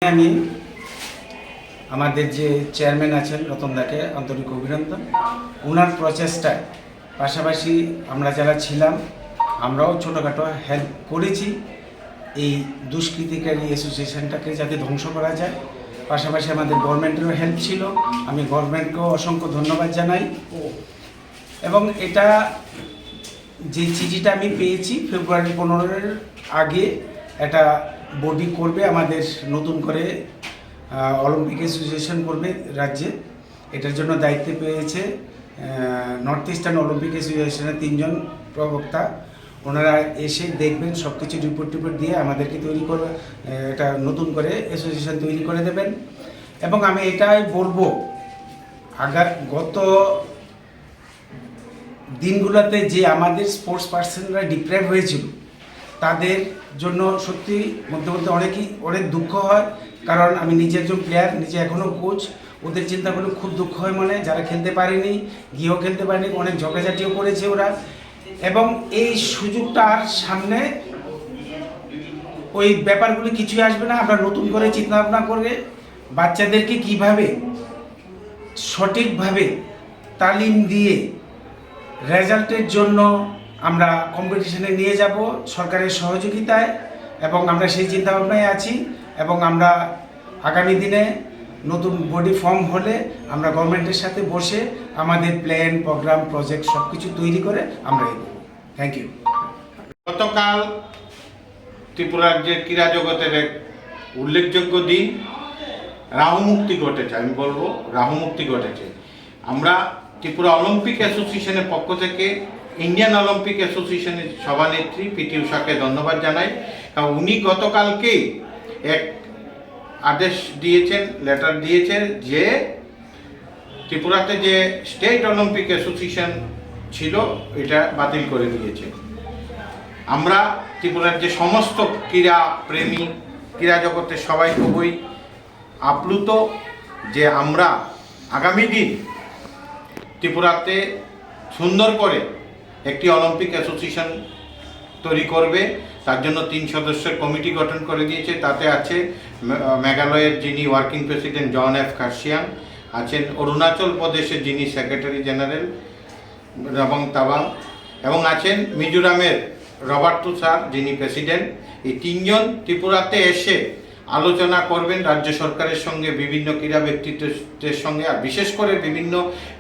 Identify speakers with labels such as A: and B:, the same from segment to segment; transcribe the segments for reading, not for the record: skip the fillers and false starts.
A: আমি আমাদের যে চেয়ারম্যান আছেন রতনদাকে আন্তরিক অভিনন্দন। ওনার প্রচেষ্টায় পাশাপাশি আমরা যারা ছিলাম আমরাও ছোটোখাটো হেল্প করেছি এই দুষ্কৃতিকারী অ্যাসোসিয়েশনটাকে যাতে ধ্বংস করা যায়। পাশাপাশি আমাদের গভর্নমেন্টেরও হেল্প ছিল, আমি গভর্নমেন্টকেও অসংখ্য ধন্যবাদ জানাই। এবং এটা যে চিঠিটা আমি পেয়েছি ফেব্রুয়ারি 15-এর আগে এটা বডি করবে, আমাদের নতুন করে অলিম্পিক অ্যাসোসিয়েশন করবে রাজ্যে। এটার জন্য দায়িত্ব পেয়েছে নর্থ ইস্টার্ন অলিম্পিক অ্যাসোসিয়েশনের 3 জন প্রবক্তা। ওনারা এসে দেখবেন, সব কিছু রিপোর্ট দিয়ে আমাদেরকে তৈরি করে এটা নতুন করে অ্যাসোসিয়েশন তৈরি করে দেবেন। এবং আমি এটাই বলবো, গত দিনগুলোতে যে আমাদের স্পোর্টস পার্সনরা ডিপ্রাইভ হয়েছিল তাদের জন্য সত্যি মধ্যে অনেক দুঃখ হয়। কারণ আমি নিজে একজন প্লেয়ার, নিজে এখনও কোচ, ওদের চিন্তা করলে খুব দুঃখ হয় মনে। যারা খেলতে পারেনি, গিয়েও খেলতে পারেনি, অনেক ঝগড়াঝাটিও করেছে ওরা। এবং এই সুযোগটা আর সামনে ওই ব্যাপারগুলি কিছুই আসবে না। আমরা নতুন করে চিন্তাভাবনা করে বাচ্চাদেরকে কিভাবে সঠিকভাবে তালিম দিয়ে রেজাল্টের জন্য আমরা কম্পিটিশনে নিয়ে যাব সরকারের সহযোগিতায়। এবং আমরা সেই চিন্তাভাবনায় আছি। এবং আমরা আগামী দিনে নতুন বডি ফর্ম হলে আমরা গভর্নমেন্টের সাথে বসে আমাদের প্ল্যান, প্রোগ্রাম, প্রজেক্ট সব কিছু তৈরি করে আমরা এগোবো। Thank you.
B: গতকাল ত্রিপুরা রাজ্যের ক্রীড়া জগতের এক উল্লেখযোগ্য দিন, রাহুমুক্তি ঘটেছে। আমি বলবো রাহুমুক্তি ঘটেছে। আমরা ত্রিপুরা অলিম্পিক অ্যাসোসিয়েশনের পক্ষ থেকে ইন্ডিয়ান অলিম্পিক অ্যাসোসিয়েশনের সভানেত্রী পিটি উষাকে ধন্যবাদ জানাই। কারণ উনি গতকালকেই এক আদেশ দিয়েছেন, লেটার দিয়েছেন যে ত্রিপুরাতে যে স্টেট অলিম্পিক অ্যাসোসিয়েশন ছিল এটা বাতিল করে দিয়েছে। আমরা ত্রিপুরার যে সমস্ত ক্রীড়া প্রেমী, ক্রীড়া জগতের সবাই খুবই আপ্লুত যে আমরা আগামী দিন ত্রিপুরাতে সুন্দর করে একটি অলিম্পিক অ্যাসোসিয়েশন তৈরি করবে। তার জন্য 3 সদস্যের কমিটি গঠন করে দিয়েছে। তাতে আছে মেঘালয়ের যিনি ওয়ার্কিং প্রেসিডেন্ট জন এফ খাসিয়াং, আছেন অরুণাচল প্রদেশের যিনি সেক্রেটারি জেনারেল রবং তাবাং, এবং আছেন মিজোরামের রবার্টো স্যার যিনি প্রেসিডেন্ট। এই 3 জন ত্রিপুরাতে এসে আলোচনা করবেন রাজ্য সরকারের সঙ্গে, বিভিন্ন ক্রীড়া ব্যক্তিত্বের সঙ্গে, আর বিশেষ করে বিভিন্ন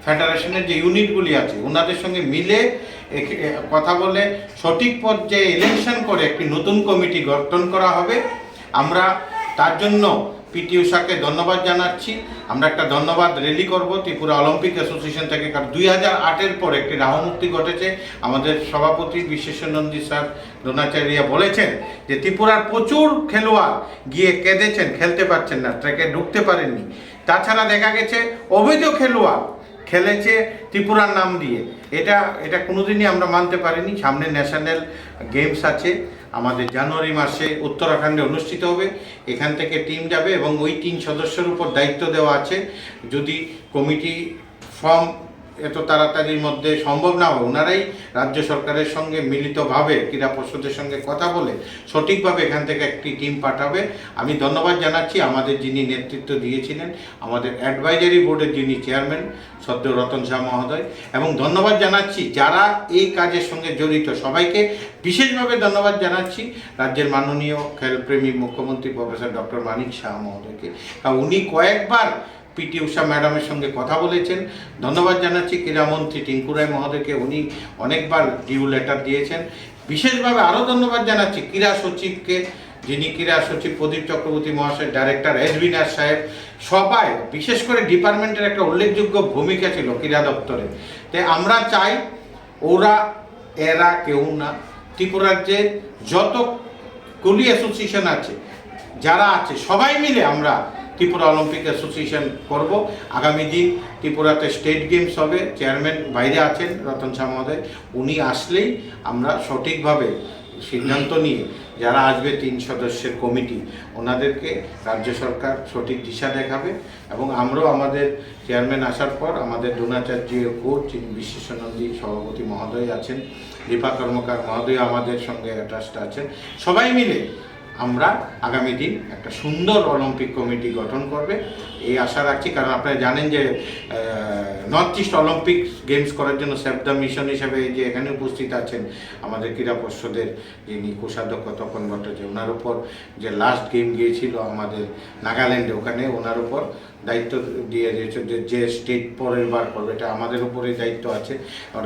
B: ফেডারেশনের যে ইউনিটগুলি আছে ওনাদের সঙ্গে মিলে কথা বলে সঠিক পর্যায়ে ইলেকশন করে একটি নতুন কমিটি গঠন করা হবে। আমরা তার জন্য পিটি উষাকে ধন্যবাদ জানাচ্ছি। আমরা একটা ধন্যবাদ র্যালি করব ত্রিপুরা অলিম্পিক অ্যাসোসিয়েশন থেকে, কারণ 2008-এর পর একটি রাহুমুক্তি ঘটেছে। আমাদের সভাপতি বিশ্বেশ্বনন্দী স্যার দ্রোণাচার্য বলেছেন যে ত্রিপুরার প্রচুর খেলোয়াড় গিয়ে কেঁদেছেন, খেলতে পারছেন না, ট্র্যাকে ঢুকতে পারেননি। তাছাড়া দেখা গেছে অবৈধ খেলোয়াড় খেলেছে ত্রিপুরার নাম দিয়ে। এটা কোনোদিনই আমরা মানতে পারিনি। সামনে ন্যাশনাল গেমস আছে আমাদের জানুয়ারি মাসে উত্তরাখণ্ডে অনুষ্ঠিত হবে। এখান থেকে টিম যাবে এবং ওই 3 সদস্যের উপর দায়িত্ব দেওয়া আছে। যদি কমিটি ফর্ম এত তাড়াতাড়ির মধ্যে সম্ভব না হয়, ওনারাই রাজ্য সরকারের সঙ্গে মিলিতভাবে ক্রীড়া পর্ষদের সঙ্গে কথা বলে সঠিকভাবে এখান থেকে একটি টিম পাঠাবে। আমি ধন্যবাদ জানাচ্ছি আমাদের যিনি নেতৃত্ব দিয়েছিলেন, আমাদের অ্যাডভাইজারি বোর্ডের যিনি চেয়ারম্যান সদ্য রতন শাহ মহোদয়, এবং ধন্যবাদ জানাচ্ছি যারা এই কাজের সঙ্গে জড়িত সবাইকে। বিশেষভাবে ধন্যবাদ জানাচ্ছি রাজ্যের মাননীয় খেলপ্রেমী মুখ্যমন্ত্রী প্রফেসর ডক্টর মানিক শাহ মহোদয়কে, কারণ উনি কয়েকবার পিটি উষা ম্যাডামের সঙ্গে কথা বলেছেন। ধন্যবাদ জানাচ্ছি ক্রীড়ামন্ত্রী টিঙ্কু রায় মহোদয়কে, উনি অনেকবার ডিউ লেটার দিয়েছেন। বিশেষভাবে আরও ধন্যবাদ জানাচ্ছি ক্রীড়া সচিবকে, যিনি ক্রীড়া সচিব প্রদীপ চক্রবর্তী মহাশয়, ডাইরেক্টর এসবিনার সাহেব, সবাই বিশেষ করে ডিপার্টমেন্টের একটা উল্লেখযোগ্য ভূমিকা ছিল ক্রীড়া দপ্তরে। তাই আমরা চাই এরা কেউ না, ত্রিপুরার যে যতগুলি অ্যাসোসিয়েশন আছে যারা আছে সবাই মিলে আমরা ত্রিপুরা অলিম্পিক অ্যাসোসিয়েশন করব। আগামী দিন ত্রিপুরাতে স্টেট গেমস হবে। চেয়ারম্যান বাইরে আছেন রতন শাহ মহোদয়, উনি আসলেই আমরা সঠিকভাবে সিদ্ধান্ত নিয়ে যারা আসবে 3 সদস্যের কমিটি, ওনাদেরকে রাজ্য সরকার সঠিক দিশা দেখাবে। এবং আমরাও আমাদের চেয়ারম্যান আসার পর আমাদের দ্রোণাচার্য কোচ যিনি বিশ্বেশ্বনন্দী সভাপতি মহোদয় আছেন, দীপা কর্মকার মহোদয় আমাদের সঙ্গে অ্যাটাচড আছেন, সবাই মিলে আমরা আগামী দিন একটা সুন্দর অলিম্পিক কমিটি গঠন করবে এই আশা রাখছি। কারণ আপনারা জানেন যে নর্থ ইস্ট অলিম্পিক গেমস করার জন্য সেভ দ্য মিশন হিসেবে যে এখানে উপস্থিত আছেন আমাদের ক্রীড়া পর্ষদের যিনি কোষাধ্যক্ষ তপন ভট্টাচার্য, ওনার উপর যে লাস্ট গেম গিয়েছিল আমাদের নাগাল্যান্ডে, ওখানে ওনার উপর দায়িত্ব দিয়ে দিয়েছে যে স্টেট পরের বার করবে, এটা আমাদের উপরে দায়িত্ব আছে।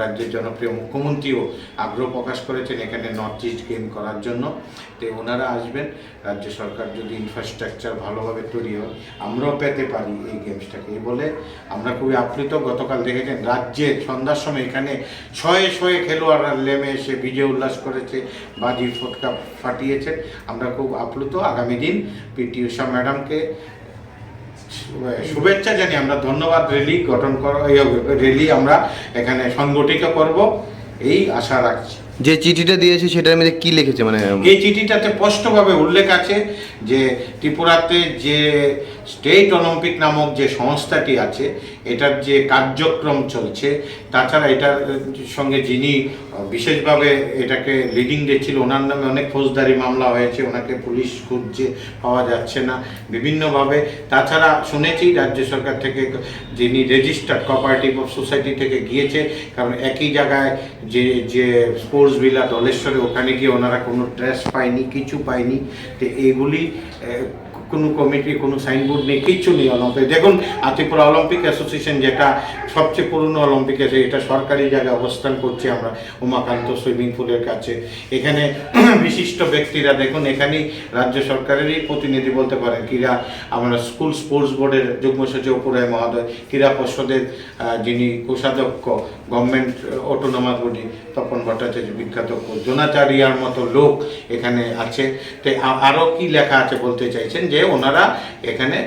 B: রাজ্যের জনপ্রিয় মুখ্যমন্ত্রীও আগ্রহ প্রকাশ করেছেন এখানে নর্থ ইস্ট গেম করার জন্য। তো ওনারা আসবেন, রাজ্য সরকার যদি ইনফ্রাস্ট্রাকচার ভালোভাবে তৈরি হয় আমরাও পেতে পারি এই গেমসটাকে। এই বলে আমরা খুবই আপ্লুত। গতকাল দেখেছেন রাজ্যে সন্ধ্যার সময় এখানে শয়ে শয়ে খেলোয়াড়রা নেমে এসে বিজয় উল্লাস করেছে, বাজি ফটকা ফাটিয়েছে। আমরা খুব আপ্লুত। আগামী দিন পিটি ঊষা ম্যাডামকে শুভেচ্ছা জানিয়ে আমরা ধন্যবাদ র্যালি আমরা এখানে সংগঠিত করব এই আশা রাখছি।
C: যে চিঠিটা দিয়েছে সেটার মধ্যে কি লিখেছে, মানে
B: এই চিঠিটাতে স্পষ্টভাবে উল্লেখ আছে যে ত্রিপুরাতে যে স্টেট অলিম্পিক নামক যে সংস্থাটি আছে এটার যে কার্যক্রম চলছে, তাছাড়া এটার সঙ্গে যিনি বিশেষভাবে এটাকে লিডিং দিচ্ছিল ওনার নামে অনেক ফৌজদারি মামলা হয়েছে, ওনাকে পুলিশ খুঁজছে, পাওয়া যাচ্ছে না বিভিন্নভাবে। তাছাড়া শুনেছি রাজ্য সরকার থেকে যিনি রেজিস্টার্ড কোঅপারেটিভ অফ সোসাইটি থেকে গিয়েছে, কারণ একই জায়গায় যে স্পোর্টস ভিলা দলেশ্বরে ওখানে গিয়ে ওনারা কোনো ড্রেস পায়নি, কিছু পায়নি। তো এইগুলি কোনো কমিটি, কোনো সাইনবোর্ড নেই, কিচ্ছু নেই অলিম্পিক। দেখুন ত্রিপুরা অলিম্পিক অ্যাসোসিয়েশন যেটা সবচেয়ে পুরনো অলিম্পিক আছে, এটা সরকারি জায়গায় অবস্থান করছে আমরা উমাকান্ত সুইমিং পুলের কাছে। এখানে বিশিষ্ট ব্যক্তিরা দেখুন, এখানেই রাজ্য সরকারেরই প্রতিনিধি বলতে পারেন, ক্রীড়া আমরা স্কুল স্পোর্টস বোর্ডের যুগ্ম সচিব পুরায় মহোদয়, ক্রীড়া পর্ষদের যিনি কোষাধ্যক্ষ government autonomous body Tapan Bhattacharya বিখ্যাত, জোনাচারিয়ার মতো লোক এখানে আছে। তো আরও কি লেখা আছে বলতে চাইছেন যে ওনারা এখানে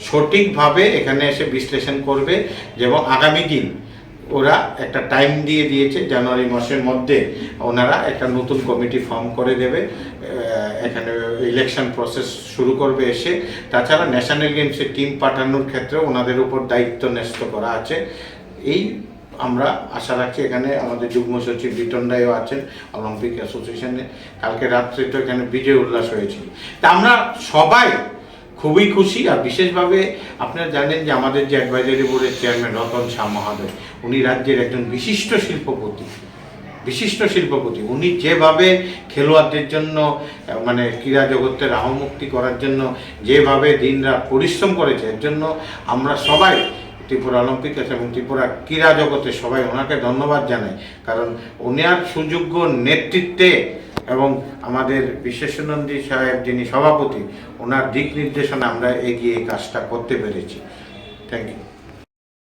B: সঠিকভাবে এখানে এসে বিশ্লেষণ করবে, এবং আগামী দিন ওরা একটা টাইম দিয়ে দিয়েছে জানুয়ারি মাসের মধ্যে ওনারা একটা নতুন কমিটি ফর্ম করে দেবে, এখানে ইলেকশন প্রসেস শুরু করবে এসে। তাছাড়া ন্যাশনাল গেমসে টিম পাঠানোর ক্ষেত্রে ওনাদের উপর দায়িত্ব ন্যস্ত করা আছে। এই আমরা আশা রাখছি। এখানে আমাদের যুগ্ম সচিব রিটন রায়ও আছেন অলিম্পিক অ্যাসোসিয়েশনে, কালকে রাত্রে তো এখানে বিজয় উল্লাস হয়েছিল। তা আমরা সবাই খুবই খুশি। আর বিশেষভাবে আপনারা জানেন যে আমাদের যে অ্যাডভাইজারি বোর্ডের চেয়ারম্যান রতন শাহ মহাদয়, উনি রাজ্যের একজন বিশিষ্ট শিল্পপতি। উনি যেভাবে খেলোয়াড়দের জন্য মানে ক্রীড়া জগতের আহমুক্তি করার জন্য যেভাবে দিনরাত পরিশ্রম করেছে, এর জন্য আমরা সবাই ত্রিপুরা অলিম্পিক এবং ত্রিপুরা ক্রীড়া জগতে সবাই ওনাকে ধন্যবাদ জানাই। কারণ ওনার সুযোগ্য নেতৃত্বে এবং আমাদের বিশ্বেশ্বনন্দী সাহেব যিনি সভাপতি, ওনার দিক নির্দেশনা আমরা এগিয়ে এই কাজটা করতে পেরেছি। Thank you.